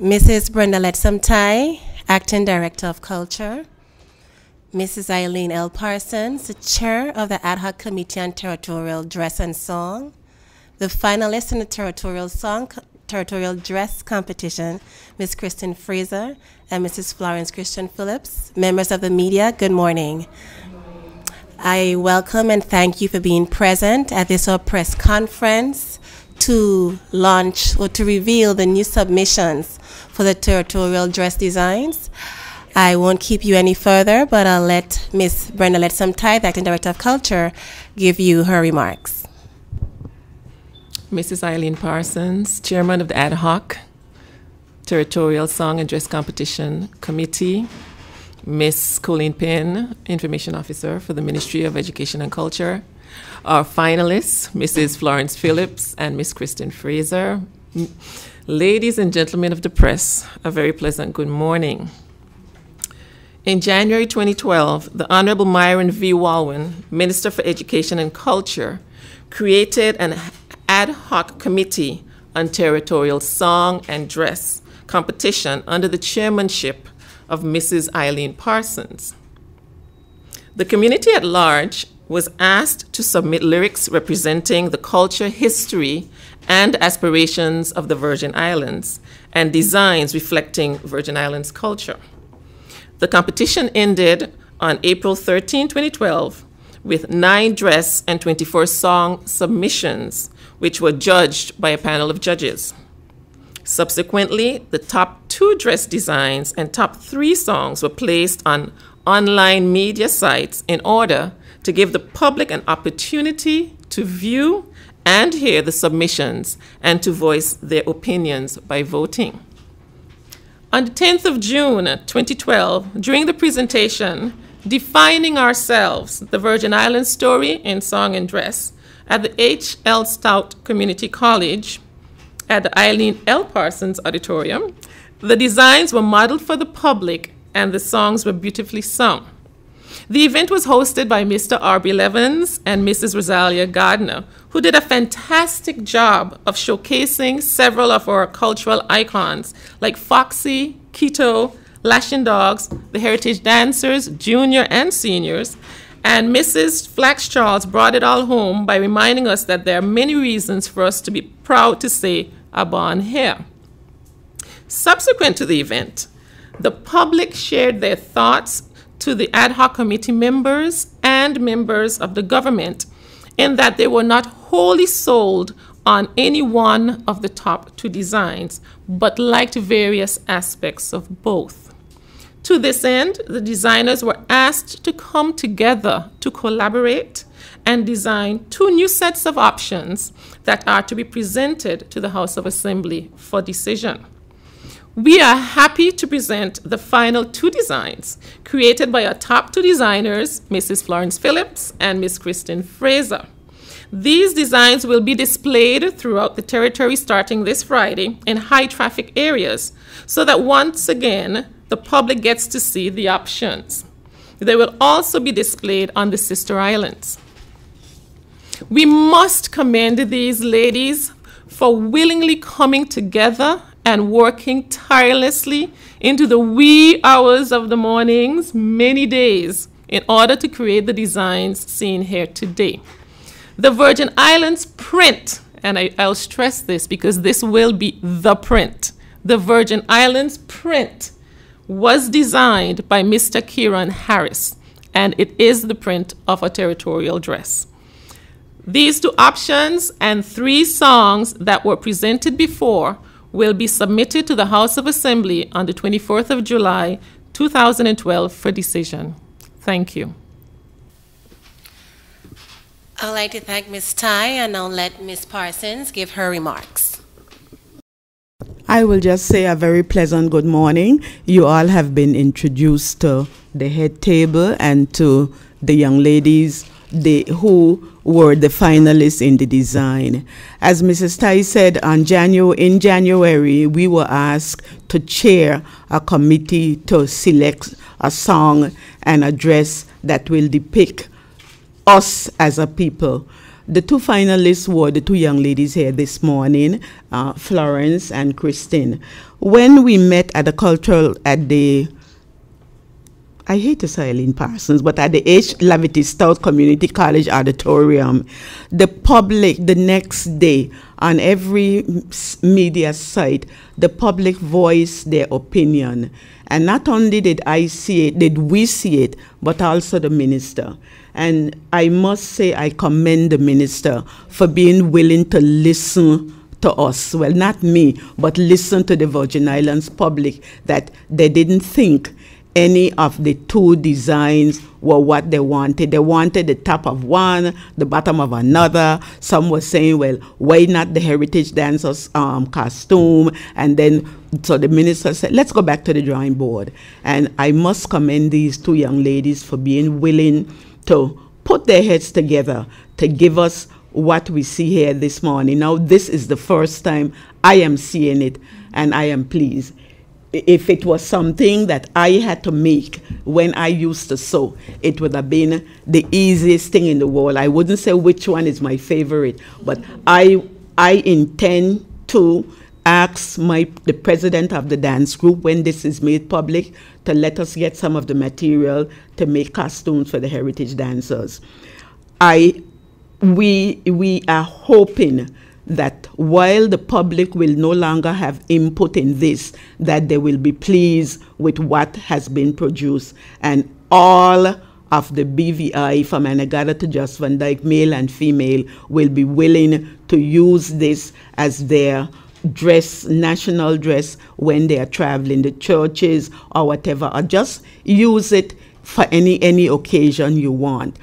Mrs. Brenda Letsamtai, Acting Director of Culture. Mrs. Eileen L. Parsons, the Chair of the Ad Hoc Committee on Territorial Dress and Song. The finalist in the Territorial Dress Competition, Ms. Kristen Fraser and Mrs. Florence Christian Phillips. Members of the media, good morning. I welcome and thank you for being present at this press conference to launch or to reveal the new submissions for the territorial dress designs. I won't keep you any further, but I'll let Ms. Brenda Letsamtai, the Acting Director of Culture, give you her remarks. Mrs. Eileen Parsons, Chairman of the Ad Hoc Territorial Song and Dress Competition Committee. Ms. Colleen Pinn, Information Officer for the Ministry of Education and Culture. Our finalists, Mrs. Florence Phillips and Ms. Kristen Fraser. Ladies and gentlemen of the press, a very pleasant good morning. In January 2012, the Honorable Myron V. Walwyn, Minister for Education and Culture, created an ad hoc committee on territorial song and dress competition under the chairmanship of Mrs. Eileen Parsons. The community at large was asked to submit lyrics representing the culture, history, and aspirations of the Virgin Islands, and designs reflecting Virgin Islands culture. The competition ended on April 13, 2012, with 9 dress and 24 song submissions, which were judged by a panel of judges. Subsequently, the top 2 dress designs and top 3 songs were placed on online media sites in order to give the public an opportunity to view and hear the submissions and to voice their opinions by voting. On the 10th of June 2012, during the presentation, Defining Ourselves, the Virgin Islands Story in Song and Dress, at the H.L. Stout Community College, at the Eileen L. Parsons Auditorium, the designs were modeled for the public and the songs were beautifully sung. The event was hosted by Mr. R.B. Levens and Mrs. Rosalia Gardner, who did a fantastic job of showcasing several of our cultural icons like Foxy, Keto, Lashing Dogs, the Heritage Dancers, junior and seniors, and Mrs. Flax Charles brought it all home by reminding us that there are many reasons for us to be proud to say Abon here. Subsequent to the event, the public shared their thoughts to the ad hoc committee members and members of the government in that they were not wholly sold on any one of the top 2 designs, but liked various aspects of both. To this end, the designers were asked to come together to collaborate and design 2 new sets of options that are to be presented to the House of Assembly for decision. We are happy to present the final 2 designs created by our top 2 designers, Mrs. Florence Phillips and Ms. Kristen Fraser. These designs will be displayed throughout the territory starting this Friday in high traffic areas so that once again, the public gets to see the options. They will also be displayed on the sister islands. We must commend these ladies for willingly coming together and working tirelessly into the wee hours of the mornings, many days, in order to create the designs seen here today. The Virgin Islands print, and I'll stress this because this will be the print. The Virgin Islands print was designed by Mr. Kieran Harris, and it is the print of a territorial dress. These 2 options and 3 songs that were presented before will be submitted to the House of Assembly on the 24th of July, 2012 for decision. Thank you. I'd like to thank Ms. Tai, and I'll let Ms. Parsons give her remarks. I will just say a very pleasant good morning. You all have been introduced to the head table and to the young ladies who were the finalists in the design. As Mrs. Tai said, in January, we were asked to chair a committee to select a song and a dress that will depict us as a people. The two finalists were the two young ladies here this morning, Florence and Christine. When we met at the I hate to say Eileen Parsons, but at the H. Lavity Stout Community College Auditorium, the public, the next day, on every media site, the public voiced their opinion. And not only did we see it, but also the minister. And I must say I commend the minister for being willing to listen to us. Well, not me, but listen to the Virgin Islands public, that they didn't think any of the two designs were what they wanted. They wanted the top of one, the bottom of another. Some were saying, well, why not the heritage dancers costume? And then, so the minister said, let's go back to the drawing board. And I must commend these two young ladies for being willing to put their heads together to give us what we see here this morning. Now, this is the first time I am seeing it, and I am pleased. If it was something that I had to make when I used to sew, it would have been the easiest thing in the world. I wouldn't say which one is my favorite, but I intend to ask the president of the dance group, when this is made public, to let us get some of the material to make costumes for the heritage dancers. We are hoping that while the public will no longer have input in this, that they will be pleased with what has been produced. And all of the BVI, from Anagata to Just Van Dyke, male and female, will be willing to use this as their dress, national dress, when they are traveling to churches or whatever, or just use it for any occasion you want.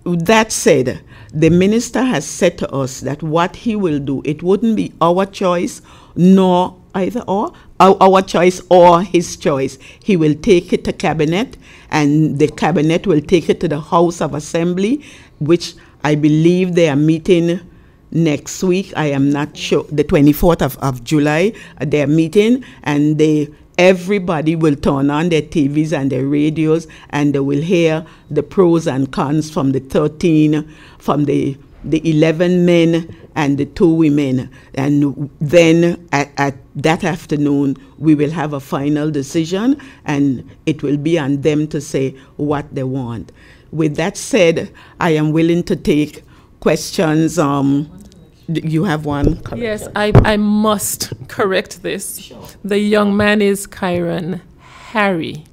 That said, the minister has said to us that what he will do, it wouldn't be our choice, nor either or, our choice or his choice. He will take it to cabinet, and the cabinet will take it to the House of Assembly, which I believe they are meeting next week. I am not sure, the 24th of July, they are meeting, and everybody will turn on their TVs and their radios, and they will hear the pros and cons from the 11 men and the 2 women. And then at that afternoon, we will have a final decision, and it will be on them to say what they want. With that said, I am willing to take questions. You have one? Yes, I must correct this. Sure. The young man is Kyron Harry,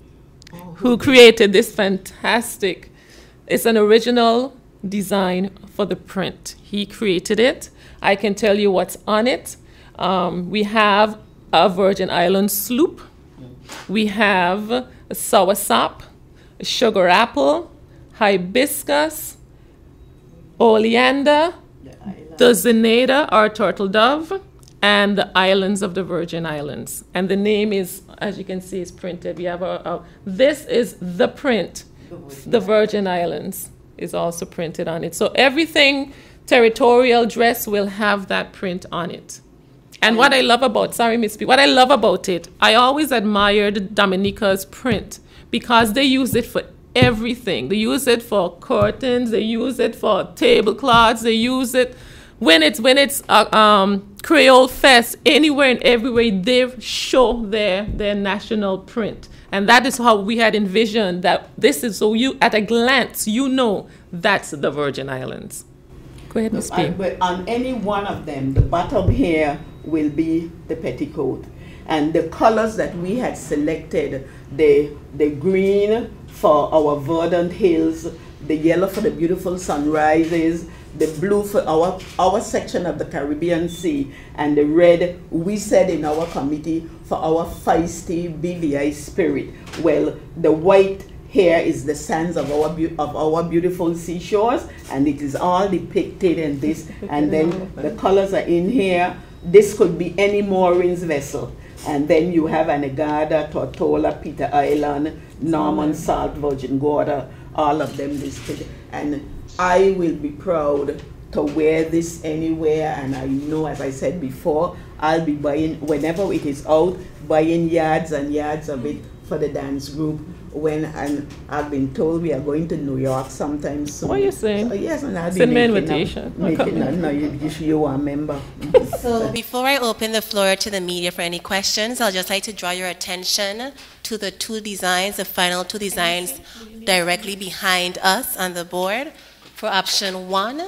who created this fantastic, it's an original design for the print. He created it. I can tell you what's on it. We have a Virgin Islands sloop. We have a soursop, a sugar apple, hibiscus, oleander, the Zenada, or turtle dove, and the islands of the Virgin Islands. And the name is, as you can see, is printed. We have this is the print. The Virgin Islands is also printed on it. So everything territorial dress will have that print on it. And what I love about, sorry, Miss P, what I love about it, I always admired Dominica's print because they use it for everything. They use it for curtains, they use it for tablecloths, they use it when it's Creole Fest, anywhere and everywhere, they show their national print. And that is how we had envisioned that this is, so you, at a glance, you know that's the Virgin Islands. Go ahead, Ms. P. But on any one of them, the bottom here will be the petticoat. And the colors that we had selected, the green for our verdant hills, the yellow for the beautiful sunrises, the blue for our section of the Caribbean Sea, and the red, we said in our committee, for our feisty BVI spirit. Well, the white here is the sands of our beautiful seashores, and it is all depicted in this. And then the colors are in here. This could be any moorings vessel. And then you have Anegada, Tortola, Peter Island, Norman, Salt, Virgin Gorda, all of them listed. And I will be proud to wear this anywhere, and I know, as I said before, I'll be buying, whenever it is out, buying yards and yards of it for the dance group. when I've been told we are going to New York sometime soon. What are you saying? So, yes, and I'll be Send me an making invitation. No, you are a member. So before I open the floor to the media for any questions, I'll just like to draw your attention to the two designs, the final two designs directly behind us on the board. For option 1,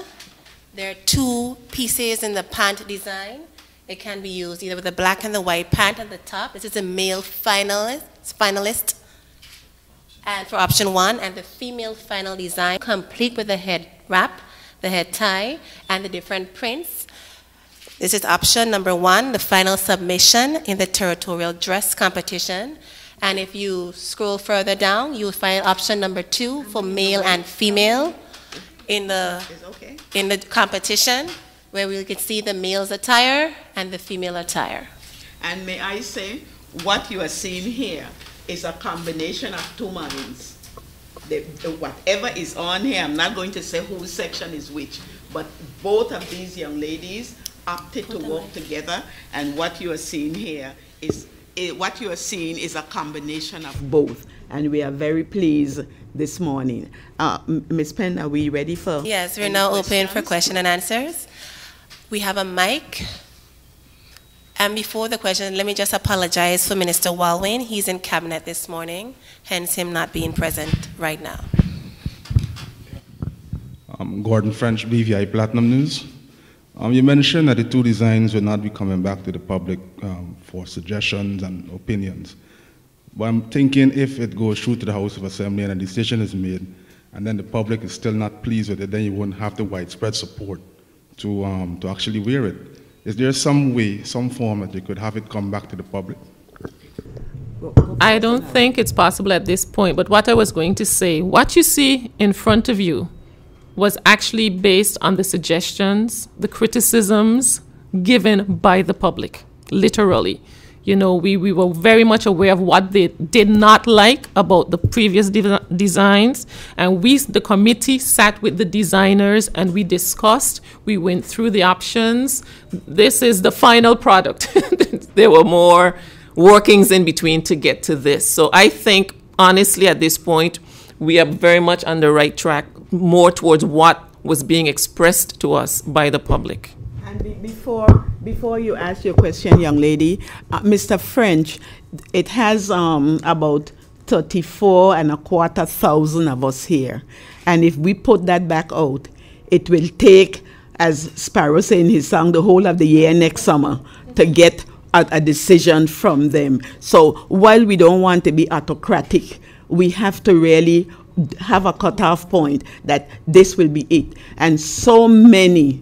there are 2 pieces in the pant design. It can be used either with the black and the white pant at the top. This is a male finalist. And for option 1, and the female final design, complete with the head wrap, the head tie, and the different prints. This is option number 1, the final submission in the territorial dress competition. And if you scroll further down, you'll find option number 2 for male and female in the competition, where we can see the male's attire and the female attire. And may I say, what you are seeing here is a combination of 2 minds. Whatever is on here, I'm not going to say whose section is which, but both of these young ladies opted to work together, and what you are seeing here is a combination of both, and we are very pleased this morning. Ms. Penn, are we ready for? Yes, we're now open for question and answers. We have a mic. And before the question, let me just apologize for Minister Walwyn. He's in cabinet this morning, hence him not being present right now. Gordon French, BVI Platinum News. You mentioned that the 2 designs will not be coming back to the public for suggestions and opinions. But I'm thinking if it goes through to the House of Assembly and a decision is made, and then the public is still not pleased with it, then you won't have the widespread support to actually wear it. Is there some way, some form that you could have it come back to the public? I don't think it's possible at this point, but what I was going to say, what you see in front of you was actually based on the suggestions, the criticisms given by the public, literally. You know, we were very much aware of what they did not like about the previous designs, and the committee sat with the designers and we discussed, we went through the options. This is the final product. There were more workings in between to get to this. So I think, honestly, at this point, we are very much on the right track, more towards what was being expressed to us by the public. And before you ask your question, young lady, Mr. French, it has about 34,250 of us here. And if we put that back out, it will take, as Sparrow said in his song, the whole of the year next summer to get a decision from them. So while we don't want to be autocratic, we have to really have a cutoff point that this will be it. And so many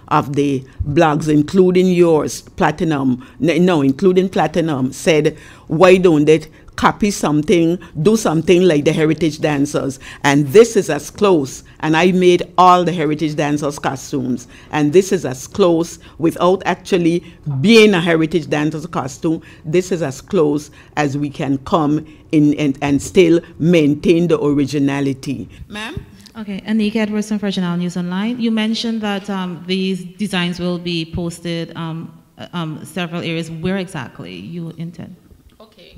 of the blogs, including yours, including Platinum, said, why don't they copy something, do something like the heritage dancers? And this is as close, and I made all the heritage dancers costumes, and this is as close, without actually being a heritage dancer's costume, this is as close as we can come in and still maintain the originality. Ma'am? Okay, Anika Edwardson for Journal News Online. You mentioned that these designs will be posted several areas. Where exactly you intend? Okay.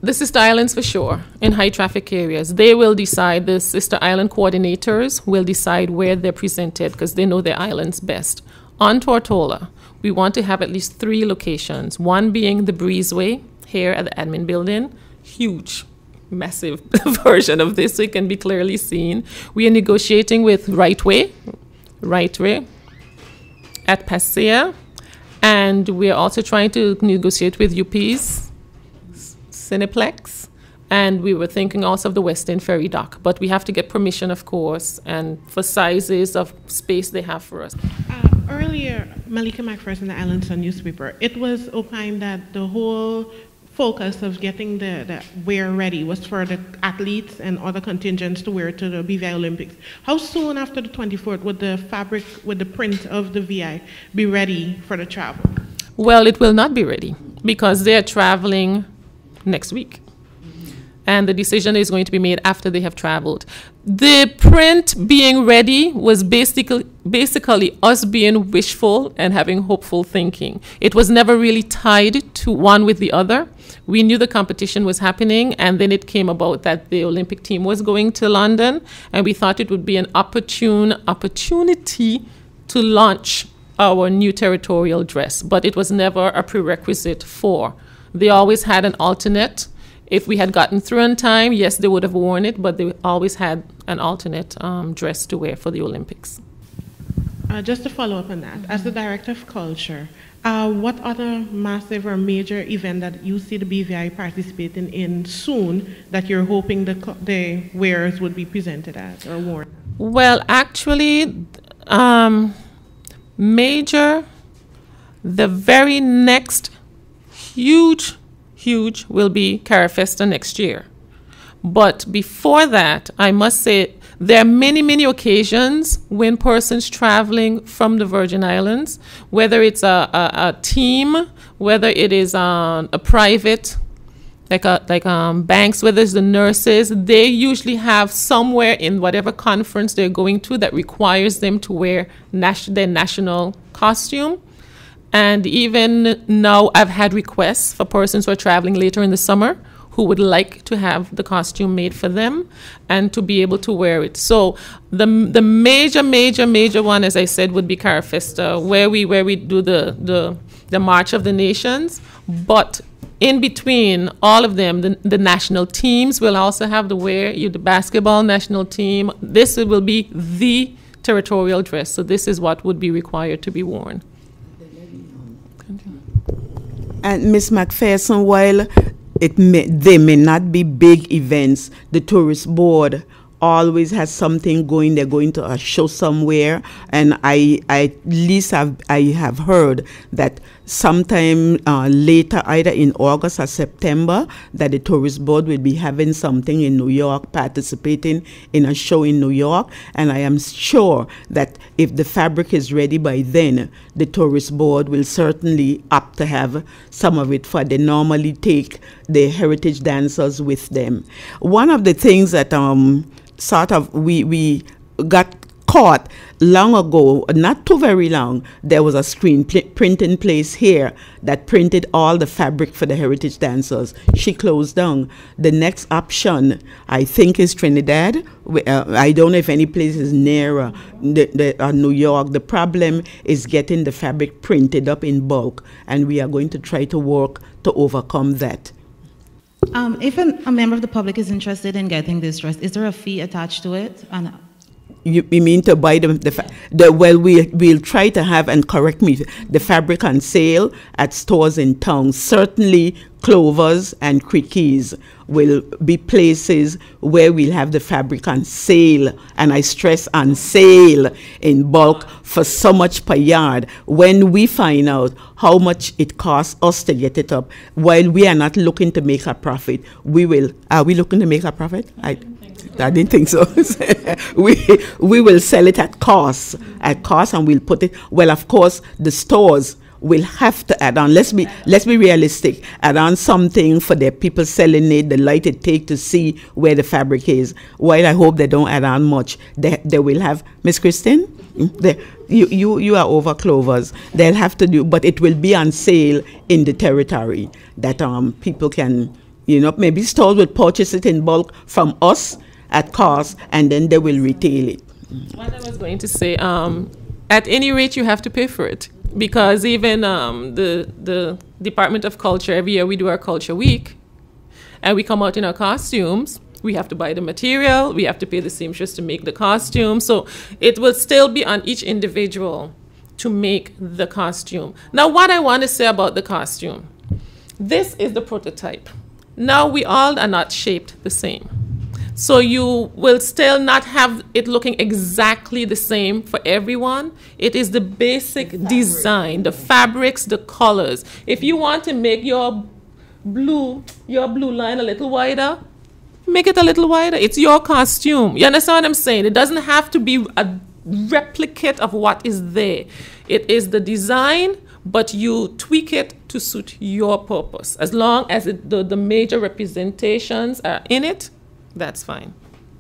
The sister islands for sure, in high traffic areas. They will decide, the sister island coordinators will decide where they're presented because they know their islands best. On Tortola, we want to have at least 3 locations, one being the Breezeway here at the admin building, huge, massive version of this, so it can be clearly seen. We are negotiating with Right Way at Pasea, and we are also trying to negotiate with UP's Cineplex, and we were thinking also of the West End Ferry Dock, but we have to get permission, of course, and for sizes of space they have for us. Earlier, Malika McPherson, the Island Sun newspaper, it was opined that the whole focus of getting the wear ready was for the athletes and other contingents to wear to the BVI Olympics. How soon after the 24th would the fabric, would the print of the VI be ready for the travel? Well, it will not be ready because they are traveling next week. And the decision is going to be made after they have traveled. The print being ready was basically basically us being wishful and having hopeful thinking. It was never really tied to one with the other. We knew the competition was happening, and then it came about that the Olympic team was going to London, and we thought it would be an opportunity to launch our new territorial dress, but it was never a prerequisite for. They always had an alternate. If we had gotten through on time, yes, they would have worn it, but they always had an alternate dress to wear for the Olympics. Just to follow up on that, as the Director of Culture, what other massive or major event that you see the BVI participating in soon that you're hoping the wearers would be presented at or worn? Well, actually, the very next huge will be Carafesta next year. But before that, I must say, there are many occasions when persons traveling from the Virgin Islands, whether it's a team, whether it is a private, like banks, whether it's the nurses, they usually have somewhere in whatever conference they're going to that requires them to wear their national costume. And even now, I've had requests for persons who are traveling later in the summer who would like to have the costume made for them and to be able to wear it. So the major one, as I said, would be Carafesta, where we do the March of the Nations. But in between all of them, the national teams will also have the basketball national team. This will be the territorial dress. So this is what would be required to be worn. And Ms. McPherson, while they may not be big events, the tourist board always has something going. They're going to a show somewhere, and I have heard that sometime later, either in August or September, that the tourist board will be having something in New York, participating in a show in New York, and I am sure that if the fabric is ready by then, the tourist board will certainly opt to have some of it, for they normally take the heritage dancers with them. One of the things that sort of we got caught long ago, not too very long, there was a screen print in place here that printed all the fabric for the heritage dancers. She closed down. The next option, I think, is Trinidad. I don't know if any place is near New York. The problem is getting the fabric printed up in bulk, and we are going to try to work to overcome that. If a member of the public is interested in getting this dress, is there a fee attached to it? You mean to buy well, we'll try to have, and correct me, the fabric on sale at stores in town. Certainly Clovers and Quickies will be places where we'll have the fabric on sale, and I stress on sale, in bulk for so much per yard. When we find out how much it costs us to get it up, while we are not looking to make a profit, we will. Are we looking to make a profit? I didn't think so. we will sell it at cost, and we'll put it. Well, of course, the stores will have to add on. Let's be realistic. Add on something for the people selling it, the light it take to see where the fabric is. While I hope they don't add on much, they will have. Miss Christine, you are over Clovers. They'll have to do, but it will be on sale in the territory that people can, maybe stores will purchase it in bulk from us at cost, and then they will retail it. What I was going to say, at any rate, you have to pay for it. Because even the Department of Culture, every year we do our Culture Week, and we come out in our costumes. We have to buy the material. We have to pay the seamstress to make the costume. So it will still be on each individual to make the costume. Now, what I want to say about the costume, this is the prototype. Now, we all are not shaped the same. So you will still not have it looking exactly the same for everyone. It is the basic design, the fabrics, the colors. If you want to make your blue line a little wider, make it a little wider. It's your costume. You understand what I'm saying? It doesn't have to be a replicate of what is there. It is the design, but you tweak it to suit your purpose. As long as the major representations are in it, that's fine.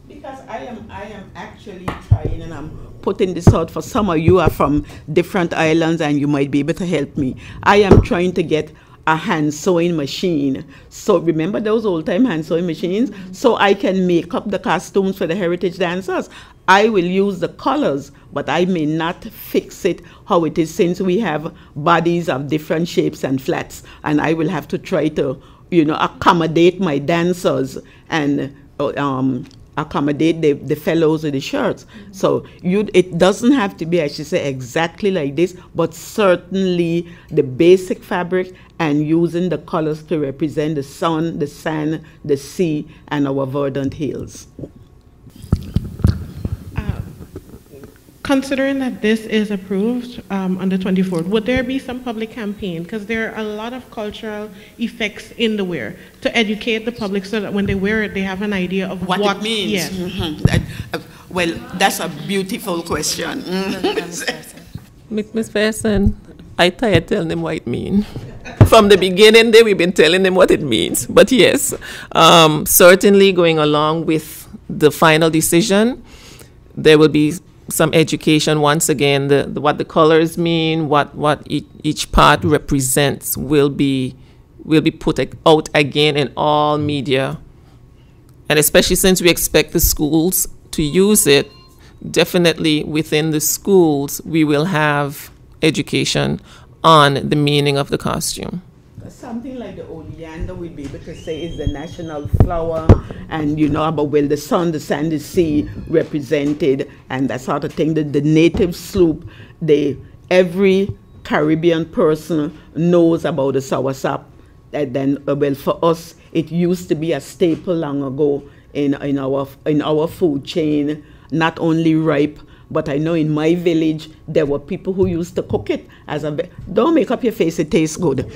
Because I am actually trying, and I'm putting this out for some of you are from different islands and you might be able to help me. I am trying to get a hand sewing machine. So remember those old time hand sewing machines? So I can make up the costumes for the heritage dancers. I will use the colors, but I may not fix it how it is, since we have bodies of different shapes and flats, and I will have to try to, you know, accommodate my dancers and accommodate the fellows with the shirts. So it doesn't have to be, I should say, exactly like this, but certainly the basic fabric and using the colors to represent the sun, the sand, the sea, and our verdant hills. Considering that this is approved on the 24th, would there be some public campaign? Because there are a lot of cultural effects in the wear to educate the public so that when they wear it, they have an idea of what it means. Yeah. Mm-hmm. Well, that's a beautiful question. Ms. Fairson, I tired telling them what it means. From the beginning, we've been telling them what it means. But yes, certainly going along with the final decision, there will be some education. Once again, what the colors mean, what each part represents will be put out again in all media, and especially since we expect the schools to use it, definitely within the schools we will have education on the meaning of the costume. Something like the oleander we'll be able to say is the national flower, and you know about, well, the sun, the sand, the sea represented, and that sort of thing. The native sloop, every Caribbean person knows about the soursop. And then, well, for us, it used to be a staple long ago in our food chain, not only ripe, but I know in my village there were people who used to cook it as a. Don't make up your face; it tastes good.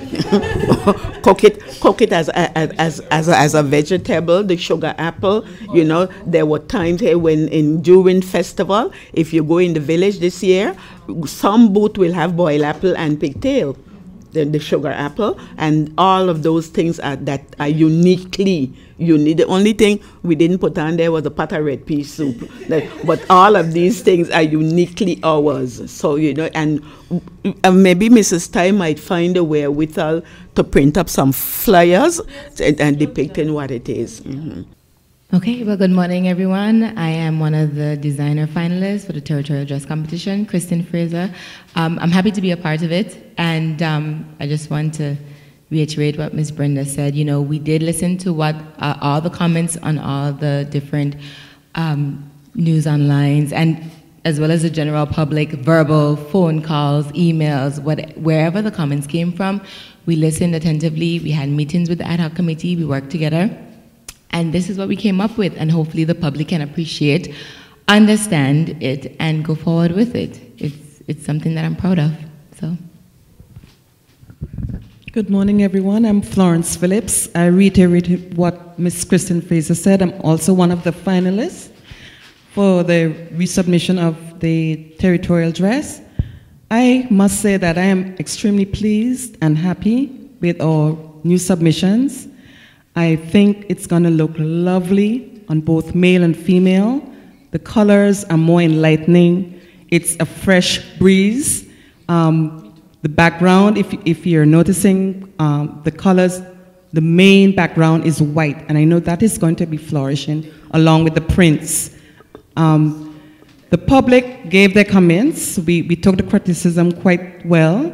cook it as a vegetable. The sugar apple. You know, there were times here during festival, if you go in the village this year, some booth will have boiled apple and pigtail, the sugar apple, and all of those things that are uniquely unique. The only thing we didn't put on there was a pot of red pea soup. But all of these things are uniquely ours. So, you know, and maybe Mrs. Tai might find a wherewithal to print up some flyers and depicting what it is. Mm-hmm. Okay, well, good morning, everyone. I am one of the designer finalists for the Territorial Dress Competition, Kristen Fraser. I'm happy to be a part of it, and I just want to reiterate what Ms. Brenda said. You know, we did listen to what all the comments on all the different news online, and as well as the general public, verbal, phone calls, emails, wherever the comments came from. We listened attentively. We had meetings with the ad hoc committee. We worked together. And this is what we came up with, and hopefully the public can appreciate, understand it, and go forward with it. It's something that I'm proud of. So. Good morning, everyone. I'm Florence Phillips. I reiterate what Ms. Kristen Fraser said. I'm also one of the finalists for the resubmission of the territorial dress. I must say that I am extremely pleased and happy with our new submissions. I think it's going to look lovely on both male and female. The colors are more enlightening. It's a fresh breeze. The background, if you're noticing, the colors, the main background is white, and I know that is going to be flourishing along with the prints. The public gave their comments. We took the criticism quite well.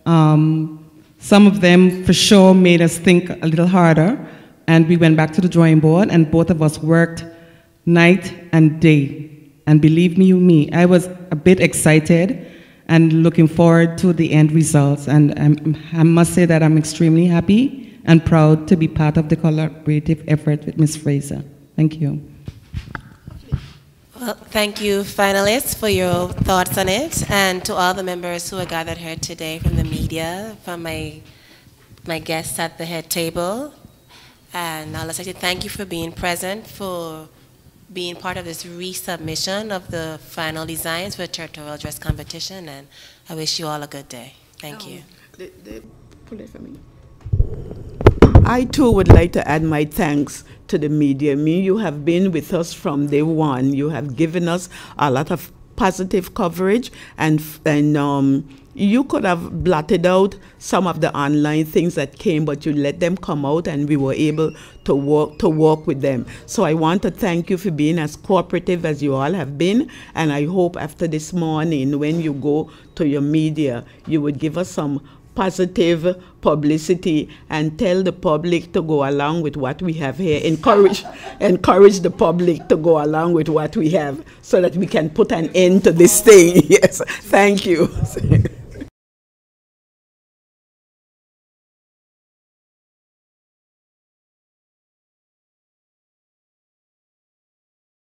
Some of them, for sure, made us think a little harder. And we went back to the drawing board, and both of us worked night and day. And believe me, I was a bit excited and looking forward to the end results. And I must say that I'm extremely happy and proud to be part of the collaborative effort with Ms. Fraser. Thank you. Well, thank you, finalists, for your thoughts on it, and to all the members who are gathered here today from the media, from my guests at the head table. And I'd like to thank you for being present, for being part of this resubmission of the final designs for the Territorial Dress Competition, and I wish you all a good day. Thank you. Pull it for me. I too would like to add my thanks to the media. You have been with us from day one. You have given us a lot of positive coverage, and you could have blotted out some of the online things that came, but you let them come out, and we were able to work with them. So I want to thank you for being as cooperative as you all have been, and I hope after this morning, when you go to your media, you would give us some positive publicity and tell the public to go along with what we have here. Encourage the public to go along with what we have so that we can put an end to this thing. Yes, thank you.